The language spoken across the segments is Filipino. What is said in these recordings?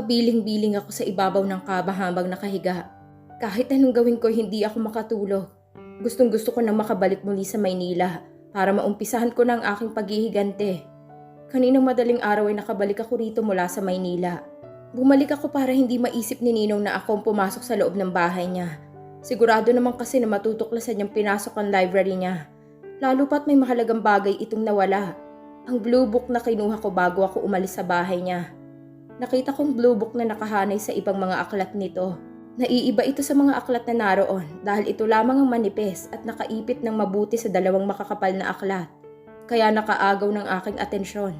Pabiling-biling ako sa ibabaw ng kaba habang nakahiga. Kahit anong gawin ko, hindi ako makatulog. Gustong-gusto ko na makabalik muli sa Maynila para maumpisahan ko na ang aking paghihigante. Kaninang madaling araw ay nakabalik ako rito mula sa Maynila. Bumalik ako para hindi maisip ni Ninong na ako ang pumasok sa loob ng bahay niya. Sigurado naman kasi na matutuklasan niyang pinasok ang library niya. Lalo pat may mahalagang bagay itong nawala. Ang blue book na kinuha ko bago ako umalis sa bahay niya. Nakita kong blue book na nakahanay sa ibang mga aklat nito. Naiiba ito sa mga aklat na naroon dahil ito lamang ang manipis at nakaipit ng mabuti sa dalawang makakapal na aklat. Kaya nakaagaw ng aking atensyon.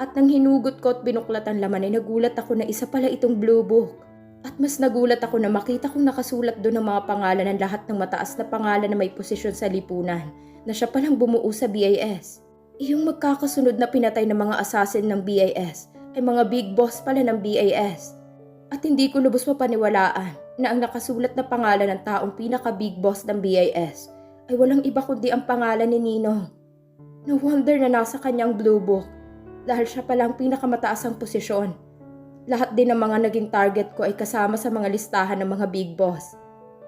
At nang hinugot ko at binuklat ang laman ay nagulat ako na isa pala itong blue book. At mas nagulat ako na makita kong nakasulat doon ang mga pangalan ng lahat ng mataas na pangalan na may posisyon sa lipunan na siya palang bumuo sa BIS. Iyong magkakasunod na pinatay ng mga assassin ng BIS ay mga big boss pala ng BIS. At hindi ko lubos mapaniwalaan na ang nakasulat na pangalan ng taong pinaka-big boss ng BIS ay walang iba kundi ang pangalan ni Ninong. No wonder na nasa kanyang blue book dahil siya palang pinakamataas ang posisyon. Lahat din ng mga naging target ko ay kasama sa mga listahan ng mga big boss.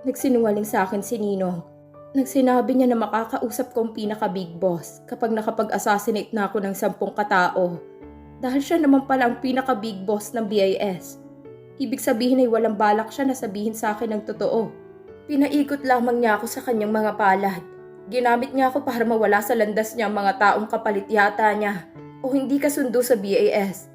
Nagsinungaling sa akin si Ninong. Nagsinabi niya na makakausap ko ang pinaka-big boss kapag nakapag-assassinate na ako ng 10 katao. Dahil siya naman pala ang pinaka-big boss ng BIS. Ibig sabihin ay walang balak siya na sabihin sa akin ng totoo. Pinaikot lamang niya ako sa kanyang mga palad. Ginamit niya ako para mawala sa landas niya ang mga taong kapalit yata niya o hindi kasundo sa BIS.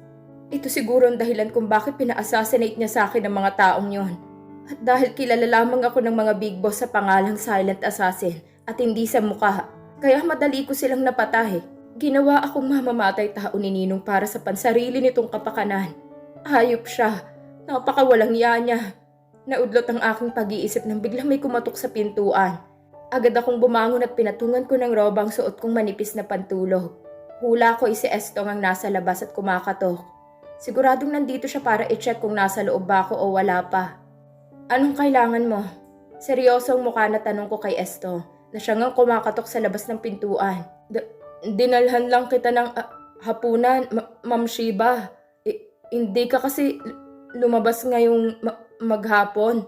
Ito siguro ang dahilan kung bakit pina-assassinate niya sa akin ang mga taong yon. At dahil kilala lamang ako ng mga big boss sa pangalang Silent Assassin at hindi sa mukha, kaya madali ko silang napatay. Ginawa akong mamamatay tao ni Ninong para sa pansarili nitong kapakanan. Hayop siya. Napakawalang iya niya. Naudlot ang aking pag-iisip nang biglang may kumatok sa pintuan. Agad akong bumangon at pinatungan ko ng robang suot kong manipis na pantulog. Hula ko si Estong ang nasa labas at kumakatok. Siguradong nandito siya para i-check kung nasa loob ba ako o wala pa. Anong kailangan mo? Seryoso ang mukha na tanong ko kay Estong na siya ngang kumakatok sa labas ng pintuan. Dinalhan lang kita ng hapunan, Ma'am Shiba. Hindi ka kasi lumabas ngayong maghapon.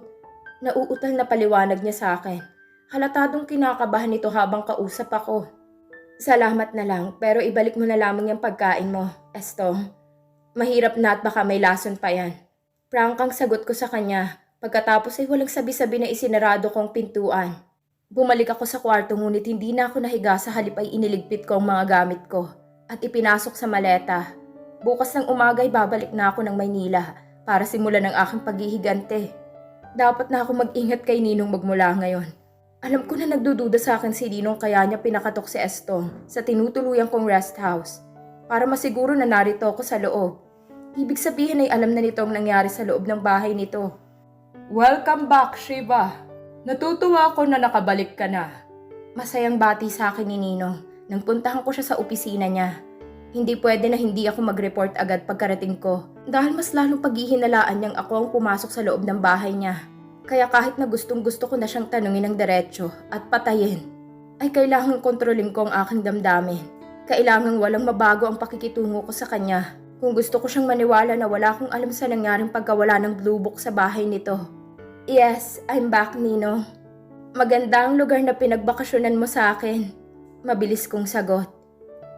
Nauutal na paliwanag niya sa akin. Halatadong kinakabahan nito habang kausap ako. Salamat na lang, pero ibalik mo na lamang yung pagkain mo, Estong. Mahirap na at baka may lason pa yan. Prangkang sagot ko sa kanya. Pagkatapos ay walang sabi-sabi na isinarado kong pintuan. Bumalik ako sa kwarto ngunit hindi na ako nahiga sa halip ay iniligpit ko ang mga gamit ko at ipinasok sa maleta. Bukas ng umaga ay babalik na ako ng Maynila para simulan ang aking paghihigante. Dapat na ako mag-ingat kay Ninong magmula ngayon. Alam ko na nagdududa sa akin si Ninong kaya niya pinakatok si Estong sa tinutuluyan kong rest house para masiguro na narito ako sa loob. Ibig sabihin ay alam na nito ang nangyari sa loob ng bahay nito. Welcome back, Shiba. Natutuwa ako na nakabalik ka na. Masayang bati sa akin ni Ninong nang puntahan ko siya sa opisina niya. Hindi pwede na hindi ako mag-report agad pagkarating ko dahil mas lalong paghihinalaan niyang ako ang pumasok sa loob ng bahay niya. Kaya kahit na gustong-gusto ko na siyang tanungin ng diretsyo at patayin, ay kailangang kontrolin ko ang aking damdamin. Kailangang walang mabago ang pakikitungo ko sa kanya kung gusto ko siyang maniwala na wala akong alam sa nangyaring pagkawala ng blue book sa bahay nito. Yes, I'm back, Ninong. Maganda ang lugar na pinagbakasyonan mo sa akin. Mabilis kong sagot.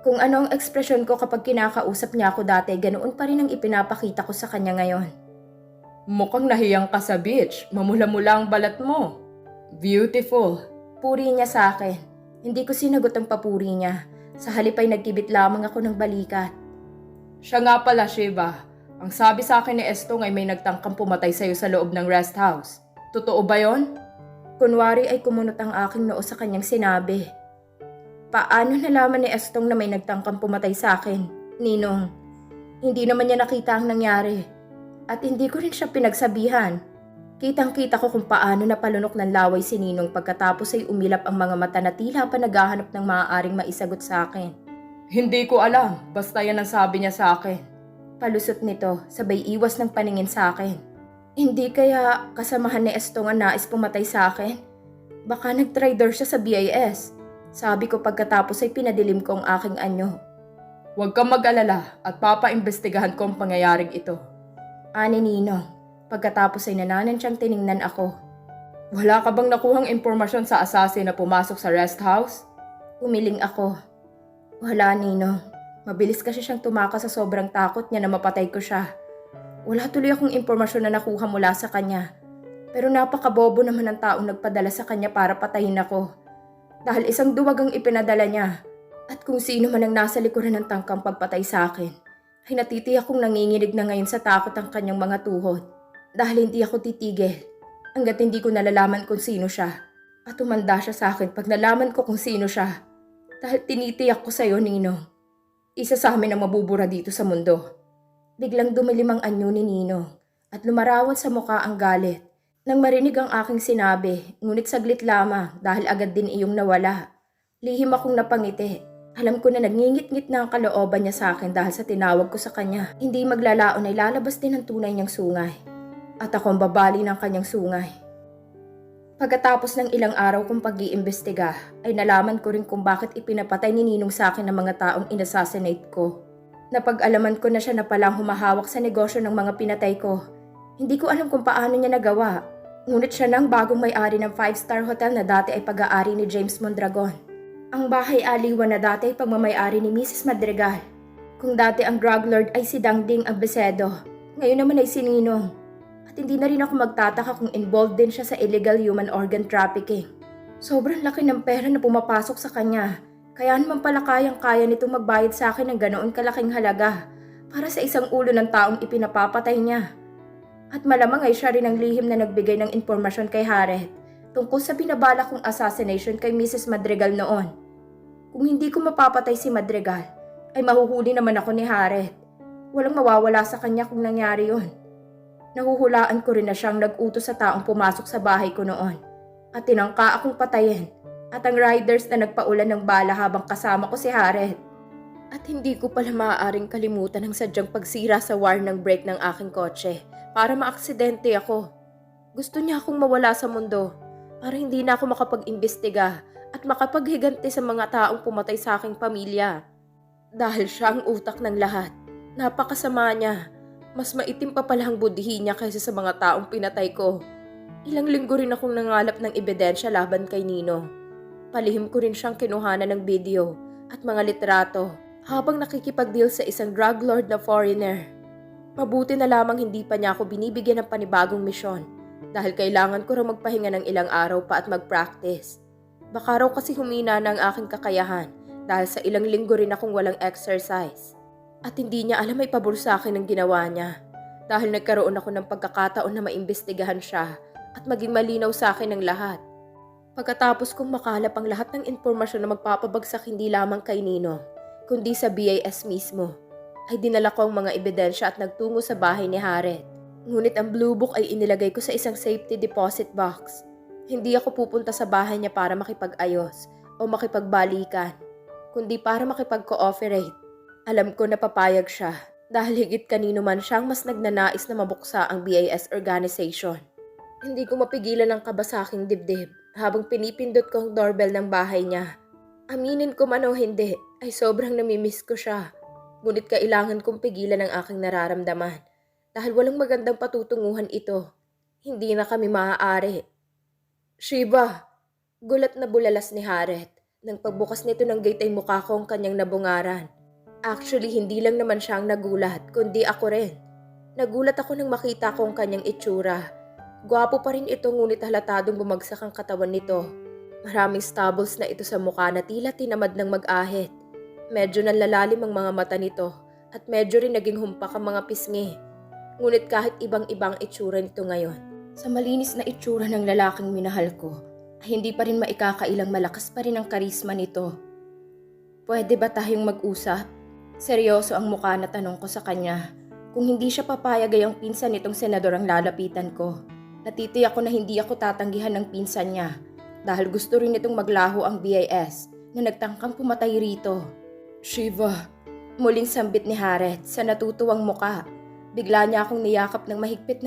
Kung ano ang ekspresyon ko kapag kinakausap niya ako dati, ganoon pa rin ang ipinapakita ko sa kanya ngayon. Mukhang nahiyang ka sa beach. Mamula-mula ang balat mo. Beautiful. Puri niya sa akin. Hindi ko sinagot ang papuri niya. Sa halip ay nagkibit lamang ako ng balikat. Siya nga pala, Shiba. Ang sabi sa akin ni Estong ay may nagtangkang pumatay sa'yo sa loob ng rest house. Totoo ba yon? Kunwari ay kumunot ang aking noo sa kanyang sinabi. Paano nalaman ni Estong na may nagtangkang pumatay sa akin, Ninong? Hindi naman niya nakita ang nangyari. At hindi ko rin siya pinagsabihan. Kitang-kita ko kung paano napalunok ng laway si Ninong pagkatapos ay umilap ang mga mata na tila pa naghahanap ng maaaring maisagot sa akin. Hindi ko alam, basta yan ang sabi niya sa akin. Palusot nito, sabay iwas ng paningin sa akin. Hindi kaya kasamahan ni Estong ang nais pumatay sa akin? Baka nag-traitor siya sa BIS. Sabi ko pagkatapos ay pinadilim ko ang aking anyo. Huwag kang mag-alala at papaimbestigahan ko ang pangyayaring ito. Ani Ninong. Pagkatapos ay nananansiyang tiningnan ako. Wala ka bang nakuhang impormasyon sa assassin na pumasok sa rest house? Pumiling ako. Wala, Ninong. Mabilis kasi siyang tumakas sa sobrang takot niya na mapatay ko siya. Wala tuloy akong impormasyon na nakuha mula sa kanya. Pero napakabobo naman ng taong nagpadala sa kanya para patayin ako. Dahil isang duwag ang ipinadala niya. At kung sino man ang nasa likuran ng tangkang pagpatay sa akin, ay natitiyak kong nanginginig na ngayon sa takot ang kanyang mga tuhod. Dahil hindi ako titigil hanggat hindi ko nalalaman kung sino siya. At tumanda siya sa akin pag nalaman ko kung sino siya. Dahil tinitiyak ko sa'yo, Ninong. Isa sa amin ang mabubura dito sa mundo. Biglang dumilim ang anyo ni Ninong at lumarawan sa mukha ang galit. Nang marinig ang aking sinabi, ngunit saglit lamang dahil agad din iyong nawala. Lihim akong napangiti. Alam ko na nagngingit-ngit na ang kalooban niya sa akin dahil sa tinawag ko sa kanya. Hindi maglalaon ay lalabas din ang tunay niyang sungay. At akong babali ng kanyang sungay. Pagkatapos ng ilang araw kong pag-iimbestiga, ay nalaman ko rin kung bakit ipinapatay ni Ninong sa akin ng mga taong inassassinate ko. Napag-alaman ko na siya na palang humahawak sa negosyo ng mga pinatay ko. Hindi ko alam kung paano niya nagawa. Ngunit siya nang bagong may-ari ng 5-star hotel na dati ay pag-aari ni James Mondragon. Ang bahay aliwan na dati ay pagmamay-ari ni Mrs. Madrigal. Kung dati ang drug lord ay si Dangding Abecedo, ngayon naman ay si Ninong. At hindi na rin ako magtataka kung involved din siya sa illegal human organ trafficking. Sobrang laki ng pera na pumapasok sa kanya. Kaya naman pala kayang-kaya nitong magbayad sa akin ng ganoon kalaking halaga para sa isang ulo ng taong ipinapapatay niya. At malamang ay siya rin ang lihim na nagbigay ng impormasyon kay Jared tungkol sa binabala kong assassination kay Mrs. Madrigal noon. Kung hindi ko mapapatay si Madrigal, ay mahuhuli naman ako ni Jared. Walang mawawala sa kanya kung nangyari yon. Nahuhulaan ko rin na siyang nag-utos sa taong pumasok sa bahay ko noon at tinangka akong patayin at ang riders na nagpaulan ng bala habang kasama ko si Jared. At hindi ko pala maaaring kalimutan ang sadyang pagsira sa wire ng brake ng aking kotse para maaksidente ako. Gusto niya akong mawala sa mundo para hindi na ako makapag-imbestiga at makapaghiganti sa mga taong pumatay sa aking pamilya. Dahil siya ang utak ng lahat. Napakasama niya. Mas maitim pa pala ang budhi niya kaysa sa mga taong pinatay ko. Ilang linggo rin akong nangalap ng ebidensya laban kay Nino. Palihim ko rin siyang kinuhanan ng video at mga litrato habang nakikipag-deal sa isang drug lord na foreigner. Mabuti na lamang hindi pa niya ako binibigyan ng panibagong misyon dahil kailangan ko raw magpahinga ng ilang araw pa at mag-practice. Baka raw kasi humina na ang aking kakayahan dahil sa ilang linggo rin akong walang exercise. At hindi niya alam ay pabor sa akin ang ginawa niya dahil nagkaroon ako ng pagkakataon na maimbestigahan siya at maging malinaw sa akin ang lahat. Pagkatapos kong makalap ang lahat ng impormasyon na magpapabagsak hindi lamang kay Nino, kundi sa BIS mismo, ay dinala ko ang mga ebidensya at nagtungo sa bahay ni Jared. Ngunit ang blue book ay inilagay ko sa isang safety deposit box. Hindi ako pupunta sa bahay niya para makipag-ayos o makipagbalikan, kundi para makipag-cooperate. Alam ko na papayag siya dahil higit kanino man siyang mas nagnanais na mabuksa ang BIS organization. Hindi ko mapigilan ang kaba sa aking dibdib habang pinipindot ko ang doorbell ng bahay niya. Aminin ko man o hindi ay sobrang namimiss ko siya. Ngunit kailangan kong pigilan ang aking nararamdaman dahil walang magandang patutunguhan ito. Hindi na kami maaari. Shiva! Gulat na bulalas ni Jared. Nang pagbukas nito ng gate ay mukha ko ang kanyang nabungaran. Actually, hindi lang naman siyang nagulat, kundi ako rin. Nagulat ako nang makita ko ang kanyang itsura. Gwapo pa rin ito ngunit halatadong bumagsak ang katawan nito. Maraming stubbles na ito sa mukha na tila tinamad ng mag-ahit. Medyo nanlalalim ang mga mata nito at medyo rin naging humpak ang mga pisngi. Ngunit kahit ibang-ibang itsura nito ngayon, sa malinis na itsura ng lalaking minahal ko, ay hindi pa rin maikakailang malakas pa rin ang karisma nito. Pwede ba tayong mag-usap? Seryoso ang mukha na tanong ko sa kanya. Kung hindi siya papayag ay ang pinsan nitong senador ang lalapitan ko. Natitiyak ko na hindi ako tatanggihan ng pinsan niya dahil gusto rin nitong maglaho ang BIS na nagtangkang pumatay rito. Shiva, muling sambit ni Jared sa natutuwang muka. Bigla niya akong niyakap ng mahigpit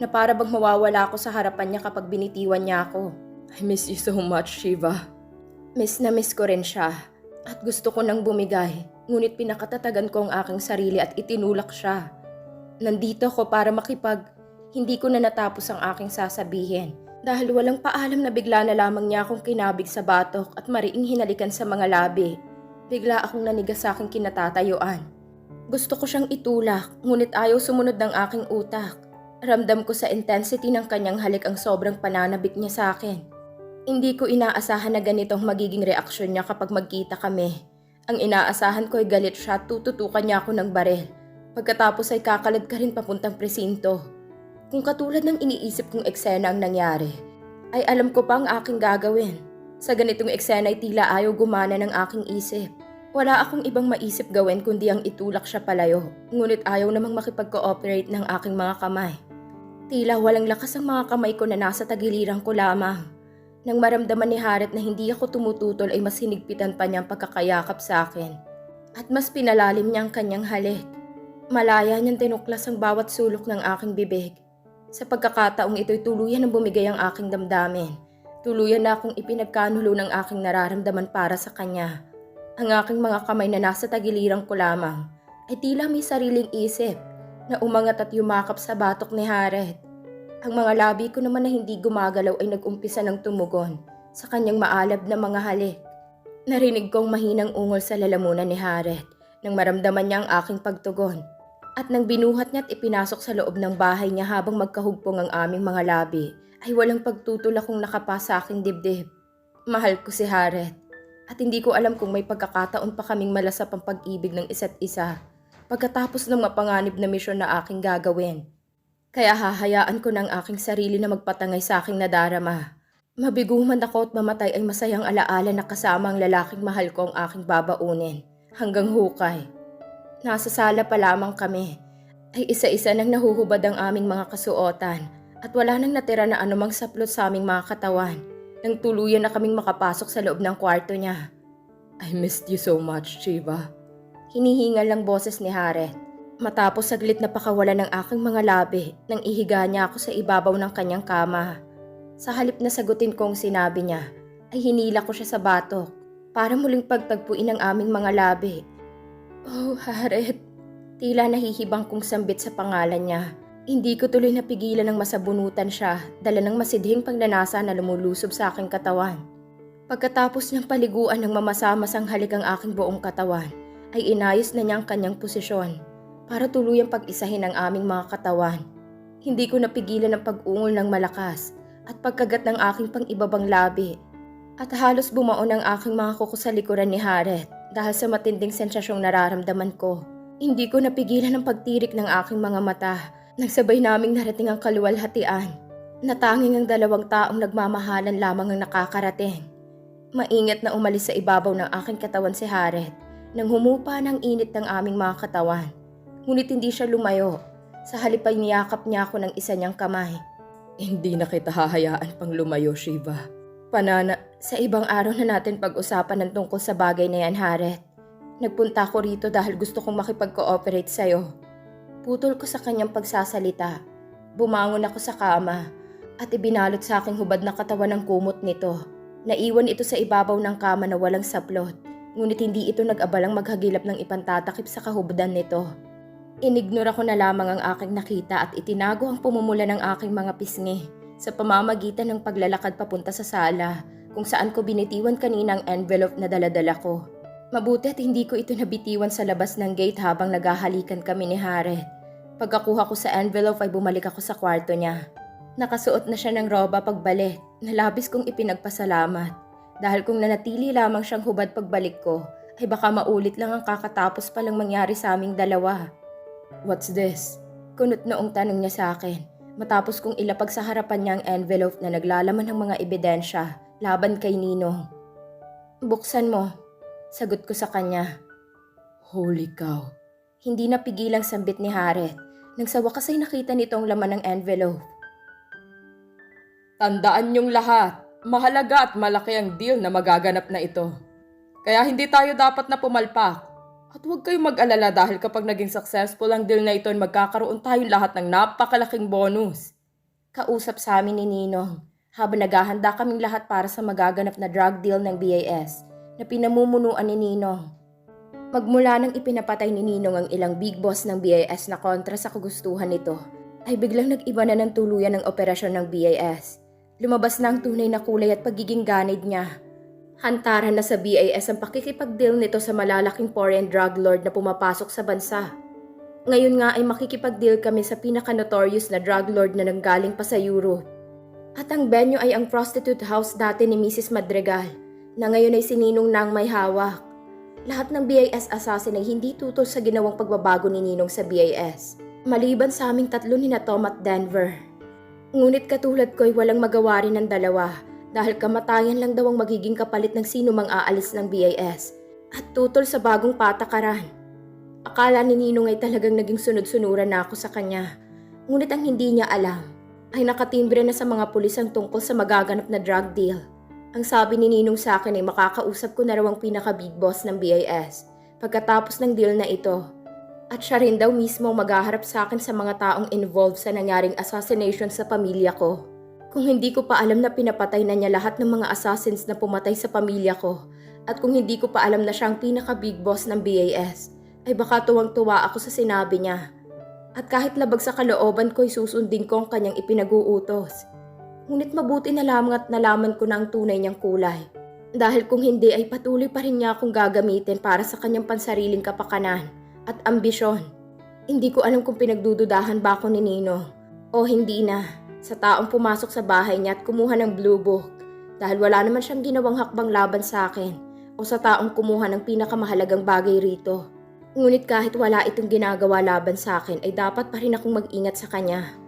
na para bang mawawala ako sa harapan niya kapag binitiwan niya ako. I miss you so much, Shiva. Miss na miss ko rin siya at gusto ko nang bumigay. Ngunit pinakatatagan ko ang aking sarili at itinulak siya. Nandito ako para hindi ko na natapos ang aking sasabihin. Dahil walang paalam na bigla na lamang niya akong kinabig sa batok at mariing hinalikan sa mga labi. Bigla akong nanigas sa aking kinatatayuan. Gusto ko siyang itulak, ngunit ayaw sumunod ng aking utak. Ramdam ko sa intensity ng kanyang halik ang sobrang pananabik niya sa akin. Hindi ko inaasahan na ganitong magiging reaksyon niya kapag magkita kami. Ang inaasahan ko ay galit siya at tututukan niya ako ng baril. Pagkatapos ay kakalad ka rin papuntang presinto. Kung katulad ng iniisip kong eksena ang nangyari, ay alam ko pa ang aking gagawin. Sa ganitong eksena ay tila ayaw gumana ng aking isip. Wala akong ibang maisip gawin kundi ang itulak siya palayo, ngunit ayaw namang makipag-cooperate ng aking mga kamay. Tila walang lakas ang mga kamay ko na nasa tagiliran ko lamang. Nang maramdaman ni Harriet na hindi ako tumututol ay mas hinigpitan pa niya ang pagkakayakap sa akin. At mas pinalalim niya ang kanyang halik. Malaya niyang tinuklas ang bawat sulok ng aking bibig. Sa pagkakataong ito'y tuluyan ng bumigay ang aking damdamin. Tuluyan na akong ipinagkanulo ng aking nararamdaman para sa kanya. Ang aking mga kamay na nasa tagiliran ko lamang ay tila may sariling isip na umangat at yumakap sa batok ni Harriet. Ang mga labi ko naman na hindi gumagalaw ay nag-umpisa ng tumugon sa kanyang maalab na mga halik. Narinig kong mahinang ungol sa lalamunan ni Harriet nang maramdaman niya ang aking pagtugon. At nang binuhat niya at ipinasok sa loob ng bahay niya habang magkahugpong ang aming mga labi, ay walang pagtutol akong nakapa sa aking dibdib. Mahal ko si Harriet. At hindi ko alam kung may pagkakataon pa kaming malasap ang pag-ibig ng isa't isa pagkatapos ng mapanganib na misyon na aking gagawin. Kaya hahayaan ko ng aking sarili na magpatangay sa aking nadarama. Mabigo man ako at mamatay ay masayang alaala na kasama ang lalaking mahal ko ang aking babaunin hanggang hukay. Nasa sala pa lamang kami ay isa-isa nang nahuhubad ang aming mga kasuotan at wala nang natira na anumang saplot sa aming mga katawan nang tuluyan na kaming makapasok sa loob ng kwarto niya. I missed you so much, Shiva. Hinihingal lang boses ni Harriet. Matapos saglit na pakawala ng aking mga labi nang ihiga niya ako sa ibabaw ng kanyang kama. Sa halip na sagutin kong sinabi niya, ay hinila ko siya sa batok para muling pagtagpuin ang aming mga labi. Oh, Harriet. Tila nahihibang kong sambit sa pangalan niya. Hindi ko tuloy napigilan ng masabunutan siya, dala ng masidhing pagnanasa na lumulusob sa aking katawan. Pagkatapos niyang paliguan ng mamasa-masang halik ang aking buong katawan, ay inayos na niya ang kanyang posisyon para tuluyang pag-isahin ang aming mga katawan. Hindi ko napigilan ang pag-ungol ng malakas at pagkagat ng aking pang-ibabang labi. At halos bumaon ang aking mga kuko sa likuran ni Harriet dahil sa matinding sensasyong nararamdaman ko. Hindi ko napigilan ang pagtirik ng aking mga mata nang sabay naming narating ang kaluwalhatian. Natanging ang dalawang taong nagmamahalan lamang ang nakakarating. Maingat na umalis sa ibabaw ng aking katawan si Harriet nang humupa ng init ng aming mga katawan. Ngunit hindi siya lumayo. Sa halip ay niyakap niya ako ng isa niyang kamay. Hindi na kita hahayaan pang lumayo, Shiva. Sa ibang araw na natin pag-usapan ng tungkol sa bagay na yan, Harriet. Nagpunta ako rito dahil gusto kong makipag-cooperate sa'yo. Putol ko sa kanyang pagsasalita. Bumangon ako sa kama at ibinalot sa aking hubad na katawan ng kumot nito. Naiwan ito sa ibabaw ng kama na walang saplot, ngunit hindi ito nag-abalang maghagilap ng ipantatakip sa kahubadan nito. Inignora ko na lamang ang aking nakita at itinago ang pumumula ng aking mga pisngi sa pamamagitan ng paglalakad papunta sa sala kung saan ko binitiwan kanina ang envelope na daladala ko. Mabuti at hindi ko ito nabitiwan sa labas ng gate habang naghahalikan kami ni Harriet. Pagkakuha ko sa envelope ay bumalik ako sa kwarto niya. Nakasuot na siya ng roba pagbalik na labis kong ipinagpasalamat. Dahil kung nanatili lamang siyang hubad pagbalik ko, ay baka maulit lang ang kakatapos palang mangyari sa aming dalawa. What's this? Kunot noong tanong niya sa akin matapos kong ilapag sa harapan niya ang envelope na naglalaman ng mga ebidensya laban kay Ninong. Buksan mo. Sagot ko sa kanya. Holy cow. Hindi napigilang sambit ni Harriet nang sa wakas ay nakita nito ang laman ng envelope. Tandaan niyong lahat, mahalaga at malaki ang deal na magaganap na ito. Kaya hindi tayo dapat na pumalpak. At huwag kayong mag-alala dahil kapag naging successful ang deal na ito, magkakaroon tayong lahat ng napakalaking bonus. Kausap sa amin ni Ninong habang naghahanda kaming lahat para sa magaganap na drug deal ng BAS na pinamumunuan ni Ninong. Magmula nang ipinapatay ni Ninong ang ilang big boss ng BIS na kontra sa kagustuhan nito, ay biglang nag-iba na ng tuluyan ng operasyon ng BIS. Lumabas na ang tunay na kulay at pagiging ganid niya. Hantaran na sa BIS ang pakikipag-deal nito sa malalaking foreign drug lord na pumapasok sa bansa. Ngayon nga ay makikipag-deal kami sa pinaka-notorious na drug lord na nanggaling pa sa Europe. At ang venue ay ang prostitute house dati ni Mrs. Madrigal, na ngayon ay si Ninong na ang may hawak. Lahat ng BIS assassin ay hindi tutol sa ginawang pagbabago ni Ninong sa BIS, maliban sa aming tatlo ni na Tom at Denver. Ngunit katulad ko ay walang magawa rin ng dalawa dahil kamatayan lang daw ang magiging kapalit ng sino mang aalis ng BIS at tutol sa bagong patakaran. Akala ni Ninong ay talagang naging sunod-sunuran na ako sa kanya, ngunit ang hindi niya alam ay nakatimbre na sa mga pulis ang tungkol sa magaganap na drug deal. Ang sabi ni Ninong sa akin ay makakausap ko na raw ang pinaka-big boss ng BIS pagkatapos ng deal na ito. At siya rin daw mismo maghaharap sa akin sa mga taong involved sa nangyaring assassination sa pamilya ko. Kung hindi ko pa alam na pinapatay na niya lahat ng mga assassins na pumatay sa pamilya ko, at kung hindi ko pa alam na siya ang pinaka-big boss ng BIS, ay baka tuwang-tuwa ako sa sinabi niya. At kahit labag sa kalooban ko ay susundin ko ang kanyang ipinag-uutos. Ngunit mabuti na lamang at nalaman ko na ang tunay niyang kulay. Dahil kung hindi ay patuloy pa rin niya akong gagamitin para sa kanyang pansariling kapakanan at ambisyon. Hindi ko alam kung pinagdududahan ba ako ni Ninong o hindi na sa taong pumasok sa bahay niya at kumuha ng blue book dahil wala naman siyang ginawang hakbang laban sa akin o sa taong kumuha ng pinakamahalagang bagay rito. Ngunit kahit wala itong ginagawa laban sa akin ay dapat pa rin akong mag-ingat sa kanya.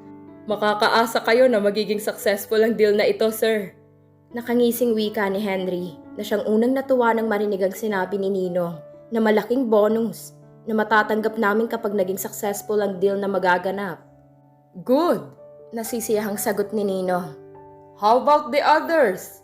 Makakaasa kayo na magiging successful ang deal na ito, sir. Nakangising wika ni Henry na siyang unang natuwa nang marinig ang sinabi ni Ninong na malaking bonus na matatanggap namin kapag naging successful ang deal na magaganap. Good! Nasisiyahang sagot ni Ninong. How about the others?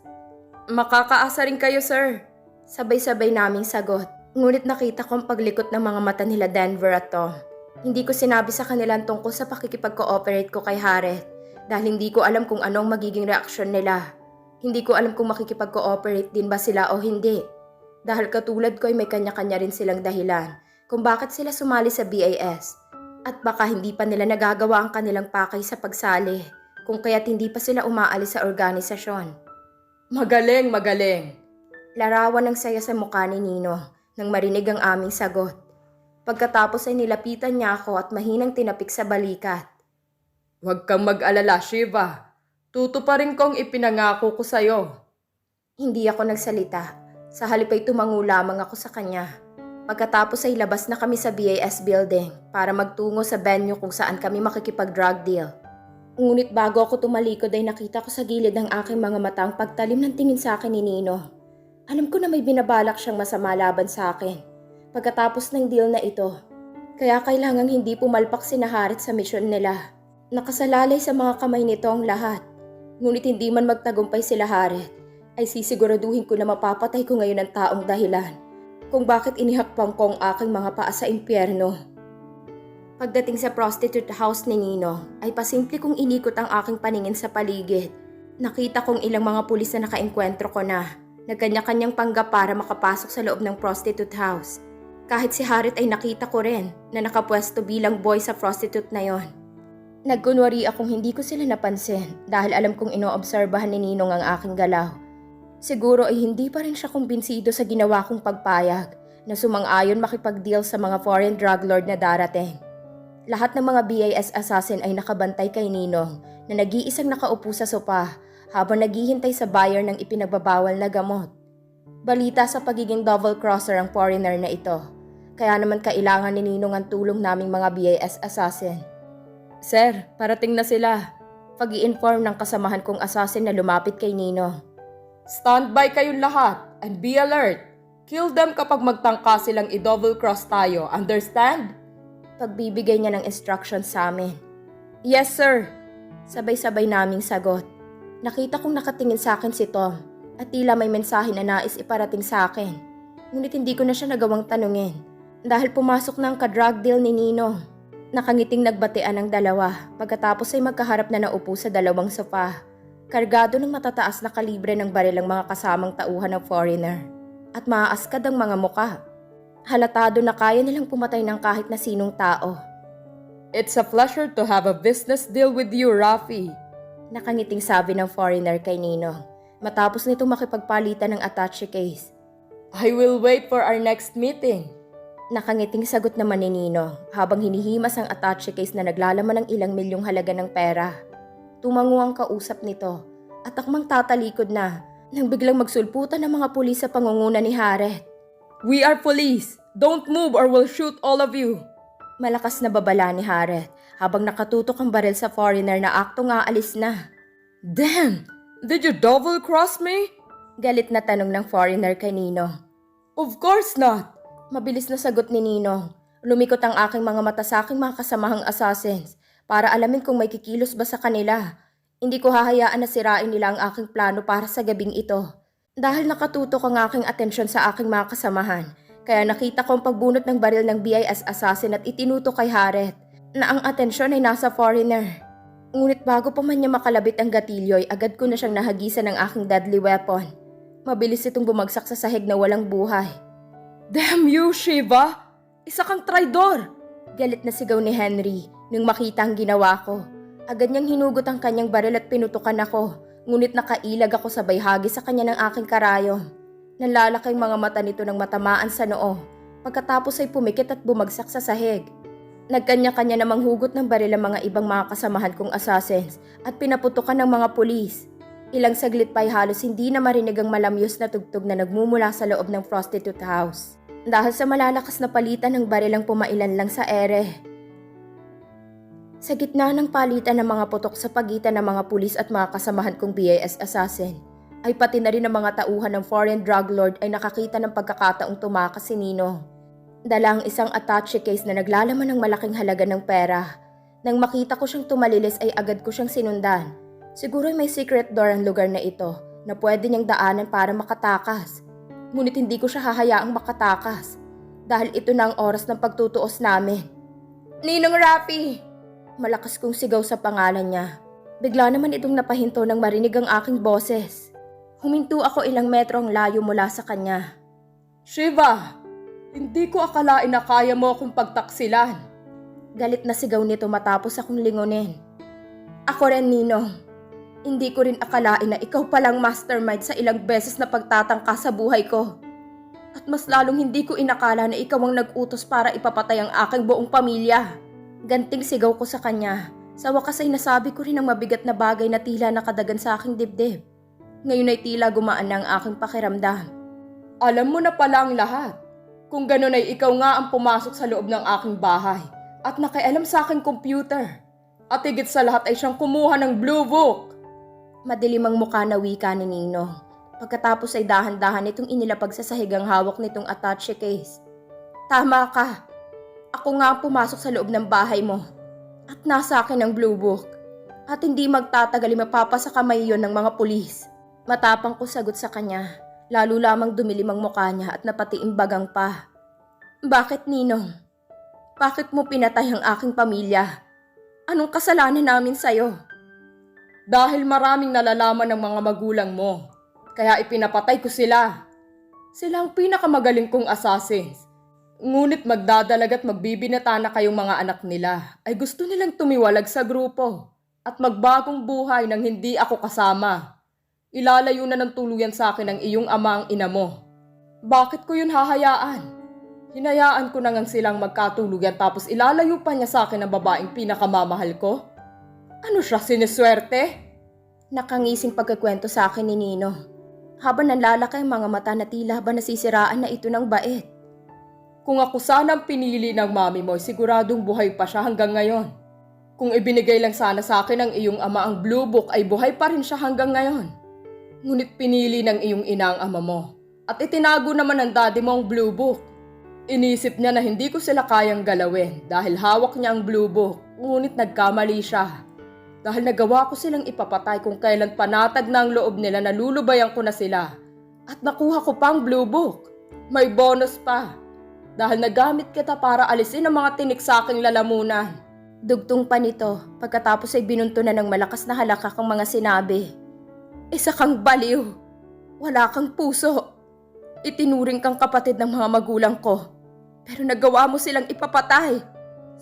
Makakaasa rin kayo, sir. Sabay-sabay naming sagot. Ngunit nakita ko ang paglikot ng mga mata nila Denver at Tom. Hindi ko sinabi sa kanila tungkol sa pakikipag-cooperate ko kay Harriet dahil hindi ko alam kung anong magiging reaksyon nila. Hindi ko alam kung makikipag-cooperate din ba sila o hindi. Dahil katulad ko ay may kanya-kanya rin silang dahilan kung bakit sila sumali sa BIS. At baka hindi pa nila nagagawa ang kanilang pakay sa pagsali kung kaya't hindi pa sila umaalis sa organisasyon. Magaling, magaling! Larawan ng saya sa mukha ni Nino nang marinig ang aming sagot. Pagkatapos ay nilapitan niya ako at mahinang tinapik sa balikat. Huwag kang mag-alala, Shiva. Tutuparin kong ipinangako ko sa'yo. Hindi ako nagsalita. Sa halip ay tumango lamang ako sa kanya. Pagkatapos ay labas na kami sa BIS building para magtungo sa venue kung saan kami makikipag-drug deal. Ngunit bago ako tumalikod ay nakita ko sa gilid ng aking mga mata ang pagtalim ng tingin sa akin ni Nino. Alam ko na may binabalak siyang masama laban sa akin pagkatapos ng deal na ito. Kaya kailangang hindi pumalpak si Harriet sa misyon nila. Nakasalalay sa mga kamay nito ang lahat. Ngunit hindi man magtagumpay sila Harriet, ay sisiguraduhin ko na mapapatay ko ngayon ang taong dahilan kung bakit inihakpang ko ang aking mga paa sa impyerno. Pagdating sa prostitute house ni Nino, ay pasimple kong inikot ang aking paningin sa paligid. Nakita kong ilang mga pulis na nakaengkwentro ko na, nagkanya-kanyang panggap para makapasok sa loob ng prostitute house. Kahit si Harriet ay nakita ko rin na nakapwesto bilang boy sa prostitute na yon. Nagkunwari akong hindi ko sila napansin dahil alam kong inoobserbahan ni Ninong ang aking galaw. Siguro ay hindi pa rin siya kumbinsido sa ginawa kong pagpayag na sumang-ayon makipag-deal sa mga foreign drug lord na darating. Lahat ng mga BIS assassin ay nakabantay kay Ninong na nag-iisang nakaupo sa sopa habang naghihintay sa buyer ng ipinagbabawal na gamot. Balita sa pagiging double-crosser ang foreigner na ito. Kaya naman kailangan ni Ninong ang tulong naming mga BIS assassin. Sir, parating na sila. Pag-i-inform ng kasamahan kong assassin na lumapit kay Nino. Stand by kayong lahat and be alert. Kill them kapag magtangka silang i-double cross tayo, understand? Pagbibigay niya ng instructions sa amin. Yes sir. Sabay-sabay naming sagot. Nakita kong nakatingin sa akin si Tom at tila may mensahe na nais iparating sa akin. Ngunit hindi ko na siya nagawang tanungin. Dahil pumasok na ang ka-drug deal ni Nino. Nakangiting nagbatian ang dalawa pagkatapos ay magkaharap na naupo sa dalawang sofa. Kargado ng matataas na kalibre ng baril ang mga kasamang tauhan ng foreigner. At maaaskad ang mga muka. Halatado na kaya nilang pumatay ng kahit na sinong tao. It's a pleasure to have a business deal with you, Rafi. Nakangiting sabi ng foreigner kay Ninong matapos nito makipagpalitan ng attache case. I will wait for our next meeting. Nakangiting sagot naman ni Ninong habang hinihimas ang attache case na naglalaman ng ilang milyong halaga ng pera. Tumango ang kausap nito at akmang tatalikod na nang biglang magsulputan ng mga pulis sa pangunguna ni Harriet. We are police. Don't move or we'll shoot all of you. Malakas na babala ni Harriet habang nakatutok ang baril sa foreigner na aktong aalis na. Damn! Did you double-cross me? Galit na tanong ng foreigner kay Ninong. Of course not! Mabilis na sagot ni Ninong. Lumikot ang aking mga mata sa aking mga kasamahang assassins para alamin kung may kikilos ba sa kanila. Hindi ko hahayaan na sirain nila ang aking plano para sa gabing ito. Dahil nakatutok ang aking atensyon sa aking mga kasamahan, kaya nakita ko ang pagbunot ng baril ng BIS assassin at itinuto kay Harriet na ang atensyon ay nasa foreigner. Ngunit bago pa man niya makalabit ang gatilyo ay agad ko na siyang nahagisan ng aking deadly weapon. Mabilis itong bumagsak sa sahig na walang buhay. Damn you, Shiva! Isa kang traidor! Galit na sigaw ni Henry nung makita ang ginawa ko. Agad niyang hinugot ang kanyang baril at pinutukan ako. Ngunit nakailag ako sa bayhagi sa kanya ng aking karayom. Nalalaki ang mga mata nito ng matamaan sa noo. Pagkatapos ay pumikit at bumagsak sa sahig. Nagkanya-kanya namang hugot ng baril ang mga ibang mga kasamahan kong assassins at pinaputukan ng mga pulis. Ilang saglit pa ay halos hindi na marinig ang malamyos na tugtog na nagmumula sa loob ng prostitute house. Dahil sa malalakas na palitan ng baril ang pumailan lang sa ere. Sa gitna ng palitan ng mga putok sa pagitan ng mga pulis at mga kasamahan kong BIS assassin, ay pati na rin ang mga tauhan ng foreign drug lord ay nakakita ng pagkakataong tumakas si Ninong. Dala ang isang attache case na naglalaman ng malaking halaga ng pera. Nang makita ko siyang tumalilis ay agad ko siyang sinundan. Siguro may secret door ang lugar na ito na pwede niyang daanan para makatakas. Ngunit hindi ko siya hahayaang makatakas dahil ito na ang oras ng pagtutuos namin. Ninong Rafi! Malakas kong sigaw sa pangalan niya. Bigla naman itong napahinto nang marinig ang aking boses. Huminto ako ilang metro ang layo mula sa kanya. Shiva! Hindi ko akalain na kaya mo akong pagtaksilan. Galit na sigaw nito matapos akong lingunin. Ako rin, Ninong. Hindi ko rin akalain na ikaw palang mastermind sa ilang beses na pagtatangka sa buhay ko. At mas lalong hindi ko inakala na ikaw ang nag-utos para ipapatay ang aking buong pamilya. Ganting sigaw ko sa kanya. Sa wakas ay nasabi ko rin ang mabigat na bagay na tila nakadagan sa aking dibdib. Ngayon ay tila gumaan na ang aking pakiramdam. Alam mo na pala ang lahat. Kung ganun ay ikaw nga ang pumasok sa loob ng aking bahay at nakialam sa aking computer. At higit sa lahat ay siyang kumuha ng Blue Book. Madilim ang mukha na wika ni Ninong. Pagkatapos ay dahan-dahan itong inilapag sa sahig ang hawak nitong attache case. Tama ka. Ako nga ang pumasok sa loob ng bahay mo. At nasa akin ang Blue Book. At hindi magtatagal mapapasa kamay yon ng mga pulis. Matapang ko sagot sa kanya. Lalo lamang dumilim ang mukha niya at napatiimbagang pa. Bakit, Ninong? Bakit mo pinatay ang aking pamilya? Anong kasalanan namin sa'yo? Dahil maraming nalalaman ng mga magulang mo. Kaya ipinapatay ko sila. Sila ang pinakamagaling kong assassins. Ngunit magdadalag at magbibinata na kayong mga anak nila ay gusto nilang tumiwalag sa grupo at magbagong buhay nang hindi ako kasama. Ilalayo na ng tuluyan sa akin ang iyong ama ang ina mo. Bakit ko yun hahayaan? Hinayaan ko na ngang silang magkatuluyan tapos ilalayo pa niya sa akin ang babaeng pinakamamahal ko? Ano siya, siniswerte? Nakangising pagkakwento sa akin ni Nino. Habang nanlalaki ang mga mata na tila ba nasisiraan na ito ng bait. Kung ako sanang pinili ng mami mo, siguradong buhay pa siya hanggang ngayon. Kung ibinigay lang sana sa akin ng iyong ama ang Blue Book ay buhay pa rin siya hanggang ngayon. Ngunit pinili ng iyong ina ang ama mo. At itinago naman ng daddy mo ang Blue Book. Inisip niya na hindi ko sila kayang galawin dahil hawak niya ang Blue Book. Ngunit nagkamali siya. Dahil nagawa ko silang ipapatay kung kailan panatag na ang loob nila na lulubayan ko na sila. At nakuha ko pa ang Blue Book. May bonus pa. Dahil nagamit kita para alisin ang mga tinik sa aking lalamunan. Dugtong pa nito, pagkatapos ay binunto na ng malakas na halakak ang mga sinabi. Isa kang baliw. Wala kang puso. Itinuring kang kapatid ng mga magulang ko. Pero nagawa mo silang ipapatay.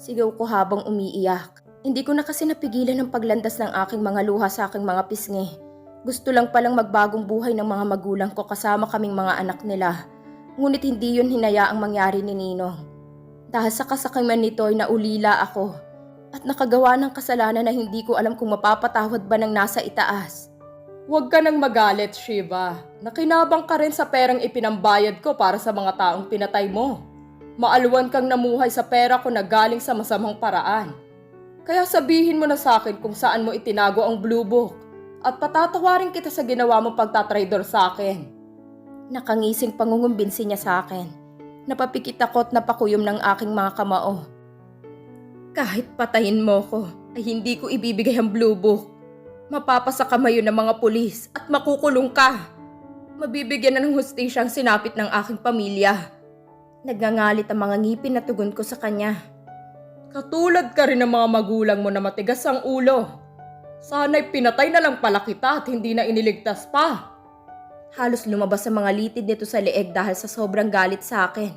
Sigaw ko habang umiiyak. Hindi ko na kasi napigilan ang paglandas ng aking mga luha sa aking mga pisngi. Gusto lang palang magbagong buhay ng mga magulang ko kasama kaming mga anak nila. Ngunit hindi yun hinayaang mangyari ni Ninong. Dahil sa kasakiman nito ay naulila ako at nakagawa ng kasalanan na hindi ko alam kung mapapatawad ba ng nasa itaas. Huwag ka nang magalit, Shiva. Nakinabang ka rin sa perang ipinambayad ko para sa mga taong pinatay mo. Maalwan kang namuhay sa pera ko na galing sa masamang paraan. Kaya sabihin mo na sa akin kung saan mo itinago ang Blue Book at patatawarin kita sa ginawa mo pagtatraidor sa akin. Nakangising pangungumbinsi niya sa akin. Napapikit ako at napakuyom ng aking mga kamao. Kahit patayin mo ko, ay hindi ko ibibigay ang Blue Book. Mapapasa kamayo ng mga pulis at makukulong ka. Mabibigyan na ng hustisya ang sinapit ng aking pamilya. Nagngangalit ang mga ngipin na tugon ko sa kanya. Katulad ka rin ng mga magulang mo na matigas ang ulo. Sana'y pinatay na lang pala kita at hindi na iniligtas pa. Halos lumabas ang mga litid nito sa leeg dahil sa sobrang galit sa akin.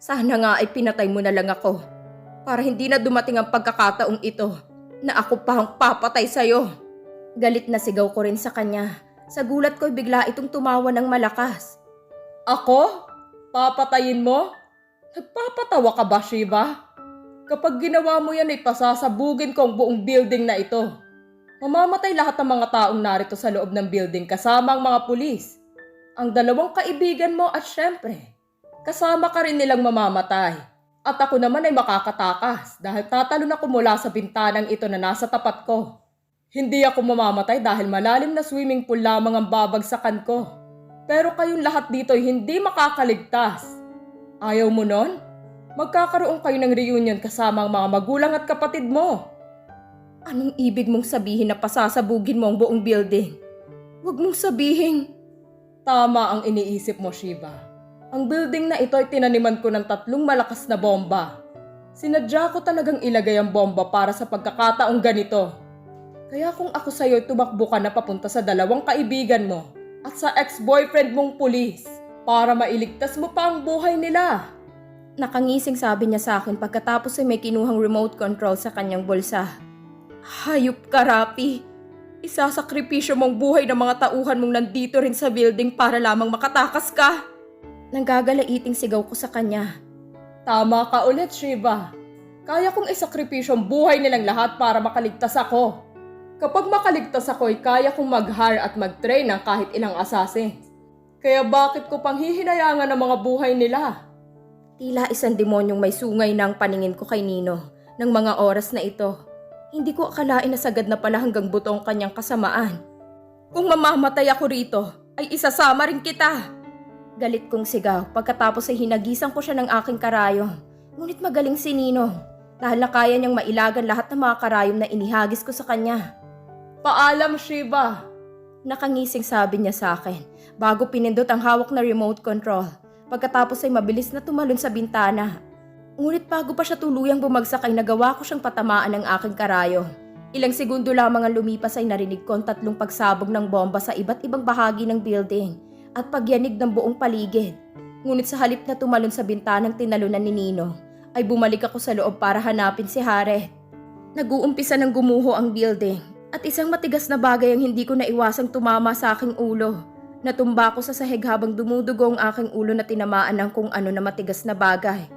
Sana nga ay pinatay mo na lang ako para hindi na dumating ang pagkakataong ito na ako pa ang papatay sa'yo. Galit na sigaw ko rin sa kanya. Sa gulat ko'y bigla itong tumawa ng malakas. Ako? Papatayin mo? Nagpapatawa ka ba, Shiva? Kapag ginawa mo yan ay pasasabugin ko ang buong building na ito. Mamamatay lahat ng mga taong narito sa loob ng building kasama ang mga pulis. Ang dalawang kaibigan mo at syempre, kasama ka rin nilang mamamatay. At ako naman ay makakatakas dahil tatalon ako mula sa bintanang ito na nasa tapat ko. Hindi ako mamamatay dahil malalim na swimming pool lamang ang babagsakan ko. Pero kayong lahat dito ay hindi makakaligtas. Ayaw mo nun? Magkakaroon kayo ng reunion kasama ang mga magulang at kapatid mo. Anong ibig mong sabihin na pasasabugin mo ang buong building? Huwag mong sabihin. Tama ang iniisip mo, Shiva. Ang building na ito ay tinaniman ko ng 3 malakas na bomba. Sinadya ko talagang ilagay ang bomba para sa pagkakataong ganito. Kaya kung ako sa'yo tumakbo ka na papunta sa 2 kaibigan mo at sa ex-boyfriend mong pulis para mailigtas mo pa ang buhay nila. Nakangising sabi niya sa akin pagkatapos ay may kinuhang remote control sa kanyang bulsa. Hayop ka, Rapi. Isasakripisyo mong buhay ng mga tauhan mong nandito rin sa building para lamang makatakas ka. Nanggagalaiting sigaw ko sa kanya. Tama ka ulit, Shiva. Kaya kong isakripisyo ang buhay nilang lahat para makaligtas ako. Kapag makaligtas ako ay kaya kong mag-hire at mag-train ng kahit ilang assassins. Kaya bakit ko pang hihinayangan ang mga buhay nila? Tila isang demonyong may sungay na ang paningin ko kay Nino ng mga oras na ito. Hindi ko akalain na sagad na pala hanggang buto ang kanyang kasamaan. Kung mamamatay ako rito, ay isasama rin kita. Galit kong sigaw pagkatapos ay hinagisan ko siya ng aking karayom. Ngunit magaling si Nino dahil na kaya niyang mailagan lahat ng mga karayom na inihagis ko sa kanya. Paalam, Shiva. Nakangising sabi niya sa akin bago pinindot ang hawak na remote control. Pagkatapos ay mabilis na tumalon sa bintana. Ngunit bago pa siya tuluyang bumagsak ay nagawa ko siyang patamaan ng aking karayom. Ilang segundo lamang ang lumipas ay narinig ko ang 3 pagsabog ng bomba sa iba't ibang bahagi ng building at pagyanig ng buong paligid. Ngunit sa halip na tumalon sa bintanang tinalunan ni Nino, ay bumalik ako sa loob para hanapin si Harriet. Nag-uumpisa ng gumuho ang building at isang matigas na bagay ang hindi ko naiwasang tumama sa aking ulo. Natumba ko sa sahig habang dumudugo ang aking ulo na tinamaan ng kung ano na matigas na bagay.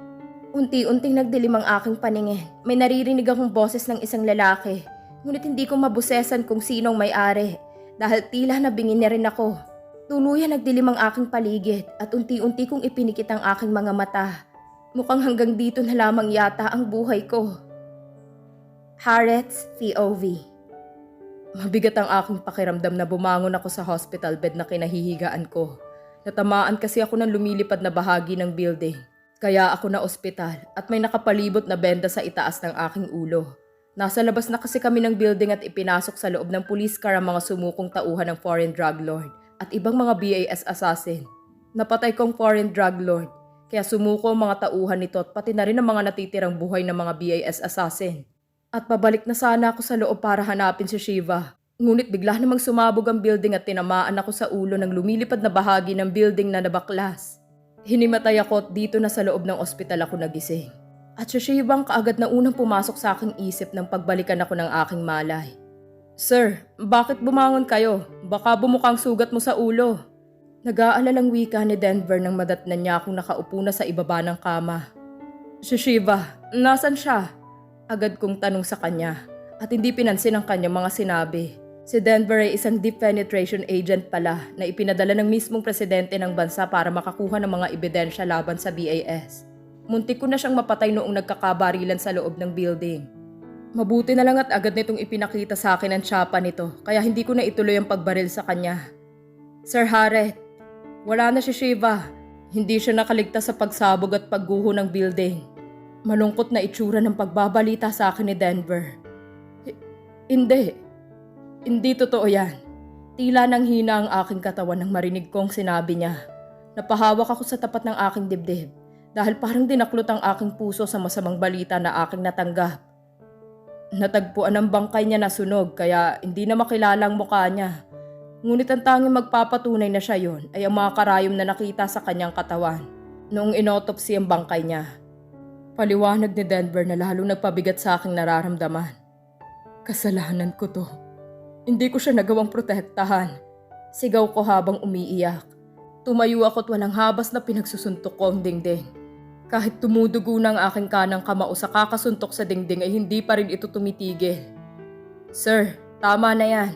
Unti-unting nagdilim ang aking paningin. May naririnig akong boses ng isang lalaki. Ngunit hindi ko mabusesan kung sinong may-ari dahil tila nabingin niya rin ako. Tuluyan nagdilim ang aking paligid at unti-unti kong ipinikit ang aking mga mata. Mukhang hanggang dito na lamang yata ang buhay ko. Harriet's POV. Mabigat ang aking pakiramdam na bumangon ako sa hospital bed na kinahihigaan ko. Natamaan kasi ako ng lumilipad na bahagi ng building. Kaya ako na ospital at may nakapalibot na benda sa itaas ng aking ulo. Nasa labas na kasi kami ng building at ipinasok sa loob ng police car ang mga sumukong tauhan ng foreign drug lord at ibang mga BAS assassin. Napatay kong foreign drug lord, kaya sumuko ang mga tauhan nito at pati na rin ang mga natitirang buhay ng mga BAS assassin. At pabalik na sana ako sa loob para hanapin si Shiva. Ngunit bigla namang sumabog ang building at tinamaan ako sa ulo ng lumilipad na bahagi ng building na nabaklas. Hinimatay ako at dito na sa loob ng ospital ako nagising. At si Shivang kaagad na unang pumasok sa aking isip nang pagbalikan ako ng aking malay. Sir, bakit bumangon kayo? Baka bumukang sugat mo sa ulo. Nag-aalalang wika ni Denver nang madatnan niya akong nakaupo na sa ibaba ng kama. Si Shiva, nasan siya? Agad kong tanong sa kanya at hindi pinansin ang kanyang mga sinabi. Si Denver ay isang deep penetration agent pala na ipinadala ng mismong presidente ng bansa para makakuha ng mga ebidensya laban sa BAS. Muntik ko na siyang mapatay noong nagkakabarilan sa loob ng building. Mabuti na lang at agad nitong ipinakita sa akin ang tsapa nito kaya hindi ko na ituloy ang pagbaril sa kanya. Sir Harret, wala na si Shiva. Hindi siya nakaligtas sa pagsabog at pagguho ng building. Malungkot na itsura ng pagbabalita sa akin ni Denver. Hindi totoo yan. Tila nang hina ang aking katawan nang marinig kong sinabi niya. Napahawak ako sa tapat ng aking dibdib dahil parang dinaklot ang aking puso sa masamang balita na aking natanggap. Natagpuan ang bangkay niya na sunog kaya hindi na makilala ang mukha niya. Ngunit ang tanging magpapatunay na siya yon ay ang mga karayom na nakita sa kanyang katawan noong inotopsy ang bangkay niya. Paliwanag ni Denver na lalong nagpabigat sa aking nararamdaman. Kasalanan ko to. Hindi ko siya nagawang protektahan. Sigaw ko habang umiiyak. Tumayo ako't walang habas na pinagsusuntok ko ang dingding. Kahit tumudugo na ang aking kanang kamao sa kakasuntok sa dingding ay hindi pa rin ito tumitigil. Sir, tama na yan.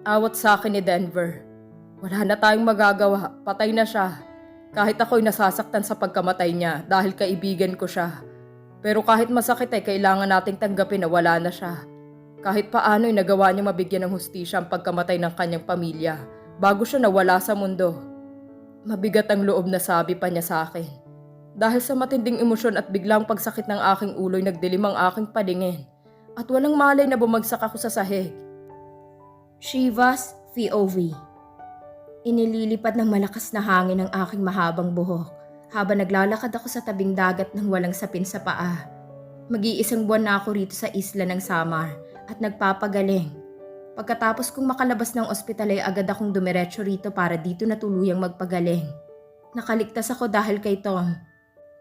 Awat sa akin ni Denver. Wala na tayong magagawa, patay na siya. Kahit ako'y nasasaktan sa pagkamatay niya dahil kaibigan ko siya. Pero kahit masakit ay kailangan nating tanggapin na wala na siya. Kahit paano'y nagawa niya mabigyan ng hustisya ang pagkamatay ng kanyang pamilya bago siya nawala sa mundo. Mabigat ang loob na sabi pa niya sa akin. Dahil sa matinding emosyon at biglang pagsakit ng aking ulo'y nagdilim ang aking paningin at walang malay na bumagsak ako sa sahig. Shiva's POV. Inililipad ng malakas na hangin ang aking mahabang buhok habang naglalakad ako sa tabing dagat ng walang sapin sa paa. Mag-iisang buwan na ako rito sa isla ng Samar at nagpapagaling. Pagkatapos kong makalabas ng ospital ay agad akong dumiretso rito para dito na tuluyang magpagaling. Nakaligtas ako dahil kay Tom.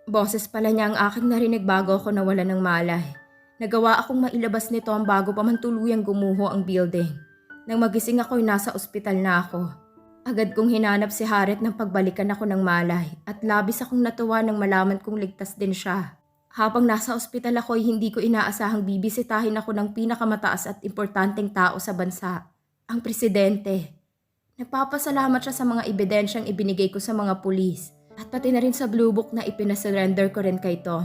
Boses pala niya ang aking narinig bago ako nawala ng malay. Nagawa akong mailabas ni Tom bago pa man tuluyang gumuho ang building. Nang magising ako'y nasa ospital na ako. Agad kong hinanap si Harret nang pagbalikan ako ng malay at labis akong natuwa nang malaman kong ligtas din siya. Habang nasa ospital ako ay hindi ko inaasahang bibisitahin ako ng pinakamataas at importanteng tao sa bansa, ang presidente. Nagpapasalamat siya sa mga ebidensyang ibinigay ko sa mga pulis at pati na rin sa Blue Book na ipinasurrender ko rin kay Tom.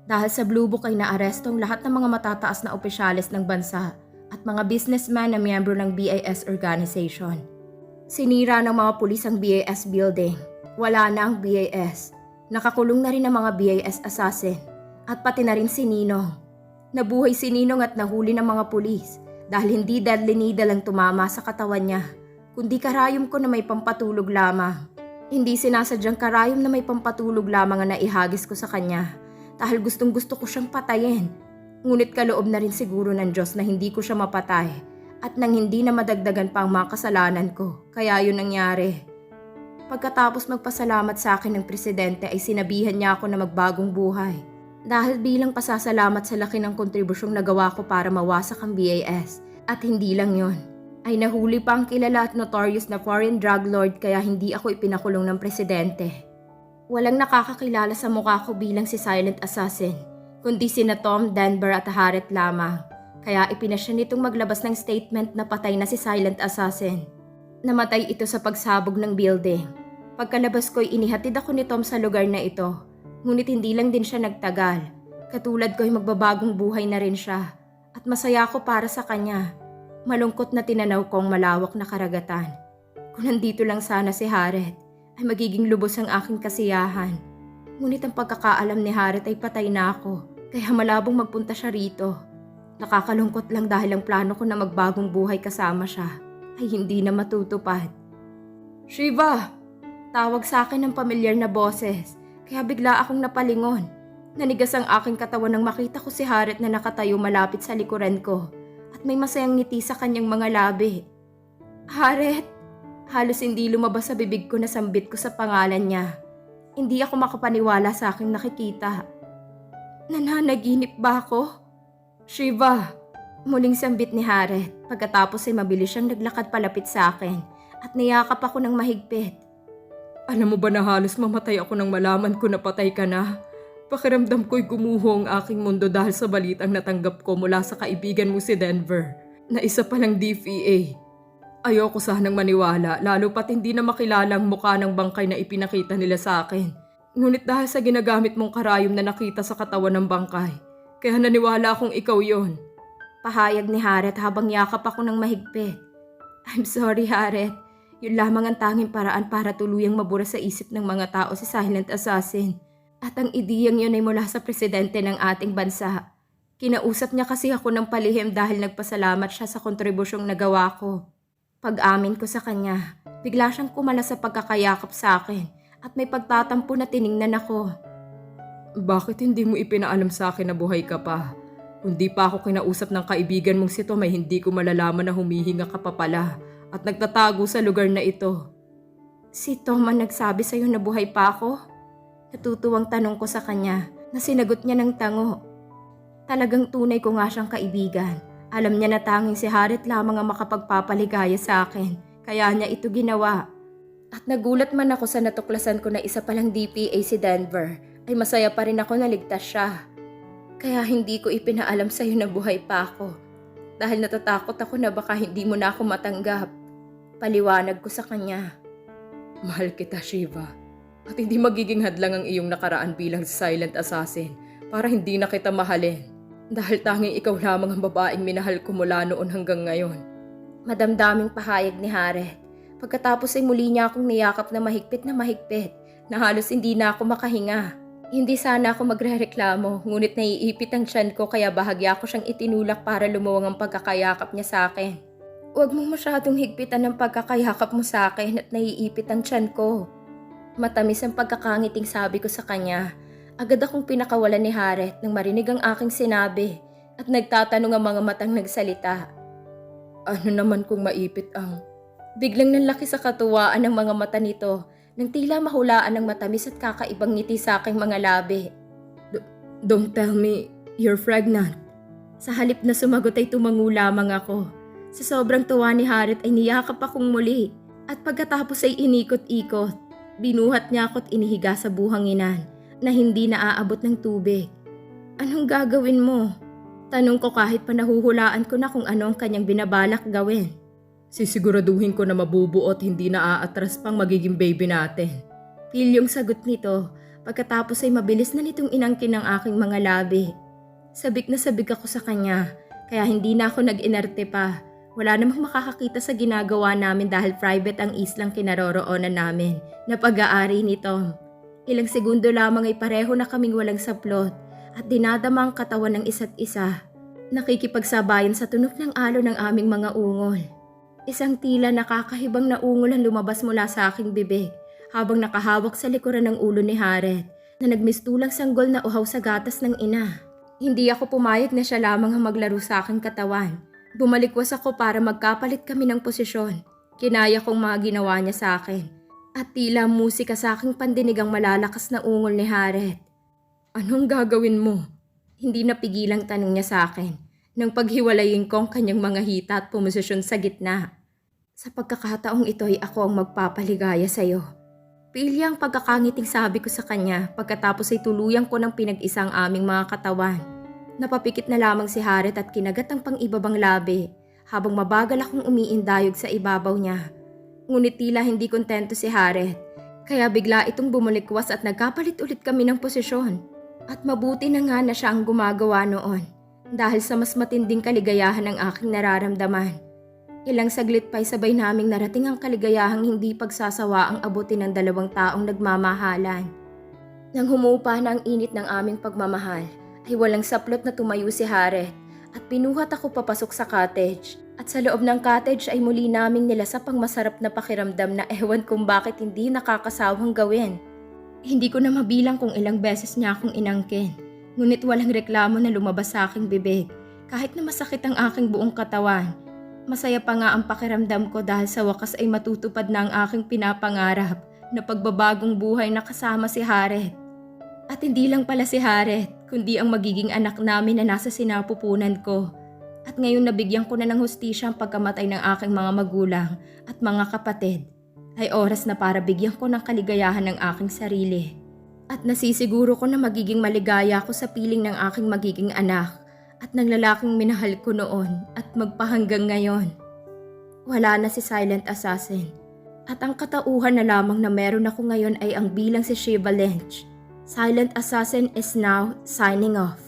Dahil sa Blue Book ay naaresto ang lahat ng mga matataas na opisyales ng bansa at mga businessman na miyembro ng BAS organization. Sinira ng mga pulis ang BAS building. Wala na ang BAS. Nakakulong na rin ang mga BAS assassin. At pati na rin si Ninong. Nabuhay si Ninong at nahuli ng mga pulis dahil hindi deadly needle ang tumama sa katawan niya, kundi karayom ko na may pampatulog lamang. Hindi sinasadyang karayom na may pampatulog lamang ang naihagis ko sa kanya dahil gustong gusto ko siyang patayin. Ngunit kaloob na rin siguro ng Diyos na hindi ko siya mapatay at nang hindi na madagdagan pa ang mga kasalanan ko, kaya yun nangyari. Pagkatapos magpasalamat sa akin ng presidente ay sinabihan niya ako na magbagong buhay. Dahil bilang pasasalamat sa laki ng kontribusyong nagawa ko para mawasak ang BAS. At hindi lang yon, ay nahuli pa ang kilala at notorious na foreign drug lord kaya hindi ako ipinakulong ng presidente. Walang nakakakilala sa mukha ko bilang si Silent Assassin, kundi sina Tom, Denver at Harret lamang. Kaya ipinasya nitong maglabas ng statement na patay na si Silent Assassin. Namatay ito sa pagsabog ng building. Pagkalabas ko'y inihatid ako ni Tom sa lugar na ito. Ngunit hindi lang din siya nagtagal. Katulad ko'y magbabagong buhay na rin siya. At masaya ako para sa kanya. Malungkot na tinanaw ko ang malawak na karagatan. Kung nandito lang sana si Harret, ay magiging lubos ang aking kasiyahan. Ngunit ang pagkakaalam ni Harret ay patay na ako. Kaya malabong magpunta siya rito. Nakakalungkot lang dahil ang plano ko na magbagong buhay kasama siya ay hindi na matutupad. Shiva! Tawag sa akin ng pamilyar na boses. Kaya bigla akong napalingon. Nanigas ang aking katawan nang makita ko si Harret na nakatayo malapit sa likuran ko at may masayang ngiti sa kanyang mga labi. Harret! Halos hindi lumabas sa bibig ko na sambit ko sa pangalan niya. Hindi ako makapaniwala sa aking nakikita. Nananaginip ba ako? Shiva! Muling sambit ni Harriet. Pagkatapos ay mabilis siyang naglakad palapit sa akin at niyakap ako ng mahigpit. Alam mo ba na halos mamatay ako nang malaman ko na patay ka na? Pakiramdam ko'y gumuho ang aking mundo dahil sa balitang natanggap ko mula sa kaibigan mo si Denver na isa palang DFA. Ayoko sanang maniwala lalo pat hindi na makilala ang mukha ng bangkay na ipinakita nila sa akin. Ngunit dahil sa ginagamit mong karayom na nakita sa katawan ng bangkay, kaya naniwala akong ikaw yon. Pahayag ni Harriet habang yakap ako ng mahigpit. I'm sorry, Harriet. Yun lamang ang tanging paraan para tuluyang mabura sa isip ng mga tao si Silent Assassin. At ang ideyang yun ay mula sa presidente ng ating bansa. Kinausap niya kasi ako ng palihim dahil nagpasalamat siya sa kontribusyong nagawa ko. Pag-amin ko sa kanya, bigla siyang kumala sa pagkakayakap sa akin at may pagtatampo na tiningnan ako. Bakit hindi mo ipinaalam sa akin na buhay ka pa? Kung di pa ako kinausap ng kaibigan mong si Tom ay hindi ko malalaman na humihinga ka pa pala at nagtatago sa lugar na ito. Si Tom ang nagsabi sa'yo na buhay pa ako? Natutuwang tanong ko sa kanya na sinagot niya ng tango. Talagang tunay ko nga siyang kaibigan. Alam niya na tanging si Harriet lamang ang makapagpapaligaya sa akin, kaya niya ito ginawa. At nagulat man ako sa natuklasan ko na isa palang DPA si Denver, ay masaya pa rin ako na ligtas siya. Kaya hindi ko ipinaalam sa'yo na buhay pa ako, dahil natatakot ako na baka hindi mo na ako matanggap. Paliwanag ko sa kanya. Mahal kita, Shiva, at hindi magiging hadlang ang iyong nakaraan bilang silent assassin para hindi na kita mahalin. Dahil tanging ikaw lamang ang babaeng minahal ko mula noon hanggang ngayon. Madamdaming pahayag ni Harriet. Pagkatapos ay muli niya akong niyakap na mahigpit na halos hindi na ako makahinga. Hindi sana ako magrereklamo, ngunit naiipit ang tiyan ko kaya bahagya ko siyang itinulak para lumuwang ang pagkakayakap niya sa akin. Huwag mo masyadong higpitan ng pagkakayakap mo sa akin at naiipit ang tiyan ko. Matamis ang pagkakangiting sabi ko sa kanya. Agad akong pinakawalan ni Harriet nang marinig ang aking sinabi at nagtatanong ang mga matang nagsalita. Ano naman kung maipit ang... Biglang nanlaki sa katuwaan ng mga mata nito nang tila mahulaan ng matamis at kakaibang ngiti sa aking mga labi. Don't tell me you're pregnant. Sa halip na sumagot ay tumango lamang ako. Sa sobrang tuwa ni Harriet ay niyakap akong muli at pagkatapos ay inikot-ikot. Binuhat niya ako at inihiga sa buhanginan na hindi naaabot ng tubig. Anong gagawin mo? Tanong ko kahit pa nahuhulaan ko na kung ano ang kanyang binabalak gawin. Sisiguraduhin ko na mabubuo at hindi na aatras pang magiging baby natin. Pilyong sagot nito, pagkatapos ay mabilis na nitong inangkin ang aking mga labi. Sabik na sabik ako sa kanya, kaya hindi na ako nag-inerte pa. Wala namang makakakita sa ginagawa namin dahil private ang islang kinaroroonan namin na pag-aari nito. Ilang segundo lamang ay pareho na kaming walang saplot at dinadama ang katawan ng isa't isa. Nakikipagsabayan sa tunog ng alo ng aming mga ungol. Isang tila nakakahibang na ungol ang lumabas mula sa aking bibig habang nakahawak sa likuran ng ulo ni Harriet na nagmistulang sanggol na uhaw sa gatas ng ina. Hindi ako pumayag na siya lamang ang maglaro sa aking katawan. Bumalikwas ako para magkapalit kami ng posisyon. Kinaya kong mga ginawa niya sa akin. At tila musika sa aking pandinig ang malalakas na ungol ni Harriet. Anong gagawin mo? Hindi napigilang tanong niya sa akin nang paghiwalayin ko ang kanyang mga hita at pumosisyon sa gitna. Sa pagkakataong ito ay ako ang magpapaligaya sa iyo. Pilya ang pagkakangiting sabi ko sa kanya pagkatapos ay tuluyan ko ng pinag-isang aming mga katawan. Napapikit na lamang si Harriet at kinagat ang pang-ibabang labi habang mabagal akong umiindayog sa ibabaw niya. Ngunit tila hindi kontento si Harriet, kaya bigla itong bumulikwas at nagkapalit ulit kami ng posisyon. At mabuti na nga na siya ang gumagawa noon, dahil sa mas matinding kaligayahan ng aking nararamdaman. Ilang saglit pa'y sabay naming narating ang kaligayahang hindi pagsasawa ang abutin ng dalawang taong nagmamahalan. Nang humupa na ang init ng aming pagmamahal, ay walang saplot na tumayo si Harriet at pinuhat ako papasok sa cottage. At sa loob ng cottage ay muli naming nilasap ang masarap na pakiramdam na ewan kung bakit hindi nakakasawang gawin. Hindi ko na mabilang kung ilang beses niya akong inangkin. Ngunit walang reklamo na lumabas sa aking bibig kahit na masakit ang aking buong katawan. Masaya pa nga ang pakiramdam ko dahil sa wakas ay matutupad na ang aking pinapangarap na pagbabagong buhay na kasama si Harriet. At hindi lang pala si Harriet, kundi ang magiging anak namin na nasa sinapupunan ko. At ngayon nabigyan ko na ng hustisya ang pagkamatay ng aking mga magulang at mga kapatid. Ay oras na para bigyan ko ng kaligayahan ng aking sarili. At nasisiguro ko na magiging maligaya ako sa piling ng aking magiging anak at ng lalaking minahal ko noon at magpahanggang ngayon. Wala na si Silent Assassin. At ang katauhan na lamang na meron ako ngayon ay ang bilang si Shiva Lynch. Silent Assassin is now signing off.